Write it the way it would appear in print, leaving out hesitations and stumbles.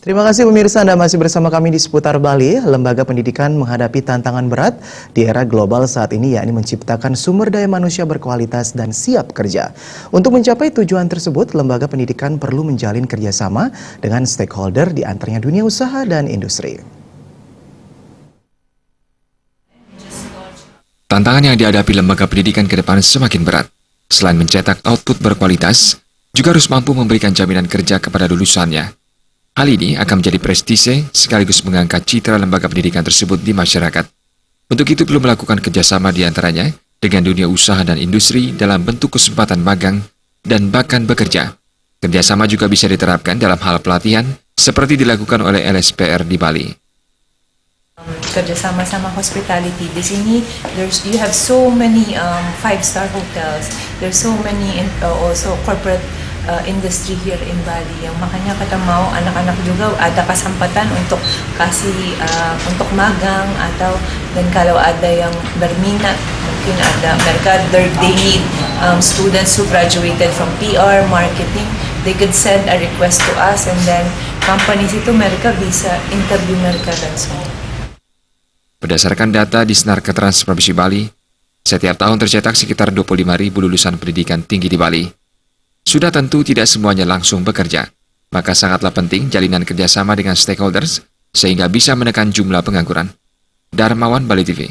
Terima kasih pemirsa, Anda masih bersama kami di Seputar Bali. Lembaga pendidikan menghadapi tantangan berat di era global saat ini, yakni menciptakan sumber daya manusia berkualitas dan siap kerja. Untuk mencapai tujuan tersebut, lembaga pendidikan perlu menjalin kerjasama dengan stakeholder di antaranya dunia usaha dan industri. Tantangan yang dihadapi lembaga pendidikan ke depan semakin berat. Selain mencetak output berkualitas, juga harus mampu memberikan jaminan kerja kepada lulusannya. Hal ini akan menjadi prestise sekaligus mengangkat citra lembaga pendidikan tersebut di masyarakat. Untuk itu perlu melakukan kerjasama di antaranya dengan dunia usaha dan industri dalam bentuk kesempatan magang dan bahkan bekerja. Kerjasama juga bisa diterapkan dalam hal pelatihan seperti dilakukan oleh LSPR di Bali. Kerjasama sama hospitality di sini, you have so many five-star hotels, there's so many also corporate industry here in Bali, yang makanya kita mau anak-anak juga ada kesempatan untuk kasih untuk magang, atau dan kalau ada yang berminat mungkin ada mereka they need students who graduated from PR, marketing, they could send a request to us and then companies itu mereka bisa interview mereka dan semua. Berdasarkan data di Snarka Trans Provinsi Bali, setiap tahun tercetak sekitar 25.000 lulusan pendidikan tinggi di Bali. Sudah tentu tidak semuanya langsung bekerja, maka sangatlah penting jalinan kerjasama dengan stakeholders sehingga bisa menekan jumlah pengangguran. Darmawan, Bali TV.